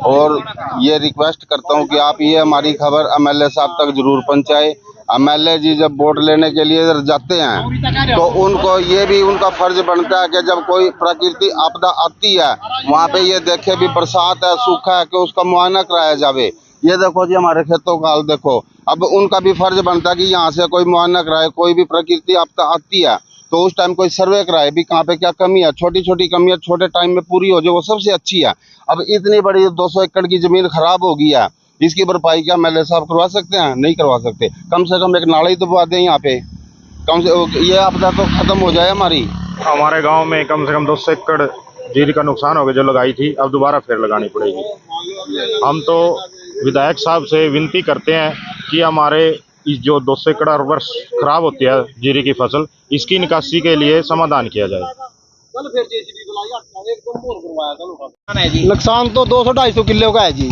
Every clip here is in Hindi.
और ये रिक्वेस्ट करता हूँ कि आप ये हमारी खबर एमएलए साहब तक जरूर पहुँचाए। एमएलए जी जब वोट लेने के लिए इधर जाते हैं तो उनको ये भी उनका फर्ज बनता है कि जब कोई प्राकृतिक आपदा आती है वहाँ पे ये देखे भी बरसात है सूखा है कि उसका मुआयना कराया जावे। ये देखो जी हमारे खेतों का हाल देखो। अब उनका भी फर्ज बनता है कि यहाँ से कोई मुआयना कराए। कोई भी प्राकृतिक आपदा आती है तो उस टाइम कोई सर्वे कराए भी कहाँ पे क्या कमी है। छोटी छोटी कमियां छोटे टाइम में पूरी हो जाए वो सबसे अच्छी है। अब इतनी बड़ी 200 एकड़ की जमीन खराब हो गई है, इसकी भरपाई क्या एमएलए साहब करवा सकते हैं? नहीं करवा सकते। कम से कम एक नाला ही तो बवा दें यहाँ पे, कम से ये आपदा तो खत्म हो जाए हमारी। हमारे गांव में कम से कम 200 एकड़ जीरी का नुकसान हो गया जो लगाई थी, अब दोबारा फिर लगानी पड़ेगी। हम तो विधायक साहब से विनती करते हैं कि हमारे इस जो 200 एकड़ हर वर्ष खराब होती है जीरी की फसल, इसकी निकासी के लिए समाधान किया जाए। नुकसान तो 200-250 किलो का है जी।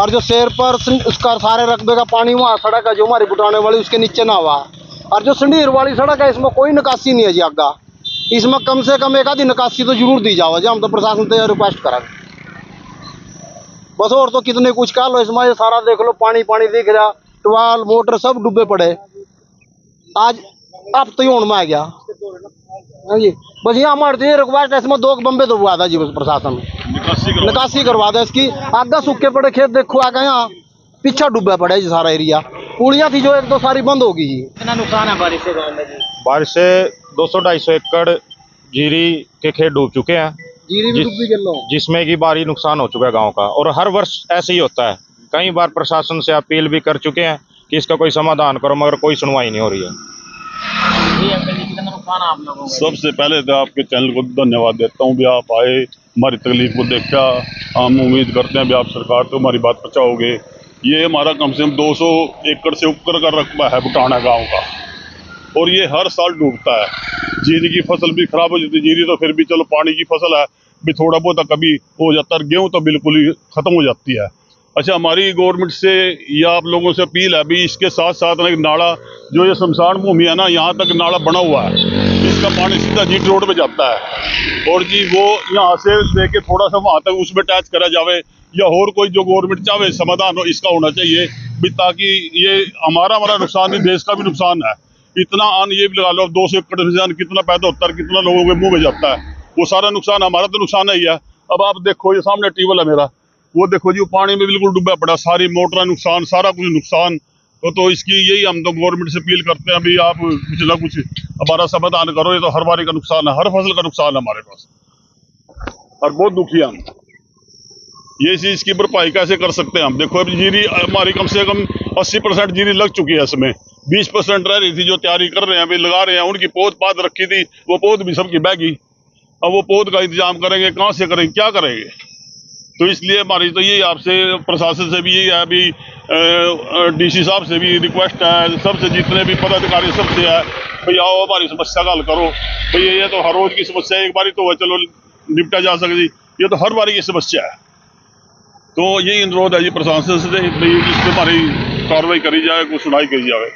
और जो शेर पर उसका सारे रकबे का पानी वहाँ सड़क है जो हमारी बुटाने वाली उसके नीचे ना हुआ। और जो संडीर वाली सड़क है इसमें कोई निकासी नहीं है जी। आगा इसमें कम से कम एक आधी निकासी तो जरूर दी जाओ जी। हम तो प्रशासन से रिक्वेस्ट करेंगे बस। और तो कितने कुछ कह लो, इसमें सारा देख लो पानी पानी दिख रहा, टवाल मोटर सब डूबे पड़े। आज अब तो यूं में आ गया जी। बस यहाँ हमारे रिक्वेस्ट है इसमें 2 बम्बे तो हुआ था जी। बस प्रशासन निकासी करवा दे इसकी। आगे सूखे पड़े खेत देखो, आगे यहाँ पीछा डूबा पड़े जी सारा एरिया। पुलियां थी जो 1-2 सारी बंद होगी जी। कितना नुकसान है बारिश से गाँव में जी? बारिश से 200-250 एकड़ जीरी के खेत डूब चुके हैं, जीरी भी डूबी चल रहा, जिसमें कि भारी नुकसान हो चुका है गांव का। और हर वर्ष ऐसे ही होता है। कई बार प्रशासन से अपील भी कर चुके हैं कि इसका कोई समाधान करो, मगर कोई सुनवाई नहीं हो रही है। कितना नुकसान आप लोगों का? सबसे पहले तो आपके चैनल को धन्यवाद देता हूँ भी आप आए, हमारी तकलीफ को देखा। हम उम्मीद करते हैं भी आप सरकार तो हमारी बात पहुँचाओगे। ये हमारा कम से कम 200 एकड़ से ऊपर का रकबा है बुटाना गांव का, और ये हर साल डूबता है। जीरी की फसल भी खराब हो जाती है। जीरी तो फिर भी चलो पानी की फसल है, भी थोड़ा बहुत कभी हो जाता है। गेहूँ तो बिल्कुल ही खत्म हो जाती है। अच्छा, हमारी गवर्नमेंट से या आप लोगों से अपील है भी इसके साथ साथ एक नाला जो ये शमशान भूमि है ना, यहाँ तक नाला बना हुआ है, इसका पानी सीधा जीटी रोड पे जाता है। और जी वो यहाँ से लेके थोड़ा सा वहाँ तक उसमें अटैच करा जावे, या और कोई जो गवर्नमेंट चाहे समाधान हो इसका होना चाहिए भी, ताकि ये हमारा नुकसान नहीं देश का भी नुकसान है। इतना अन्न ये भी लगा लो 200 एकड़ से कितना पैदा होता है, कितना लोगों के मुँह में जाता है, वो सारा नुकसान हमारा तो नुकसान ही है। अब आप देखो ये सामने ट्यूबवेल है मेरा, वो देखो जी वो पानी में बिल्कुल डूबा पड़ा, सारी मोटर नुकसान, सारा कुछ नुकसान। तो इसकी यही हम तो गवर्नमेंट से अपील करते हैं भी आप कुछ ना कुछ हमारा समाधान करो। ये तो हर बारी का नुकसान है, हर फसल का नुकसान है हमारे पास, और बहुत दुखी हम। ये चीज इसकी भरपाई कैसे कर सकते हैं हम? देखो अब जीरी हमारी कम से कम 80% जीरी लग चुकी है, इसमें 20% रह रही थी जो तैयारी कर रहे हैं अभी लगा रहे हैं। उनकी पौध पाद रखी थी, वो पौध भी सबकी बह गई। अब वो पौध का इंतजाम करेंगे कहाँ से करेंगे, क्या करेंगे? तो इसलिए हमारी तो ये आपसे प्रशासन से भी यही है भी, डीसी साहब से भी रिक्वेस्ट है, सबसे जितने भी पदाधिकारी सबसे है भाई आओ हमारी समस्या का हल करो। भाई ये तो हर रोज की समस्या है, एक बारी तो चलो निपटा जा सकती, ये तो हर बारी की समस्या है। तो यही अनुरोध है जी प्रशासन से भाई इस पर हमारी कार्रवाई करी जाए, कुछ सुनाई करी जाए।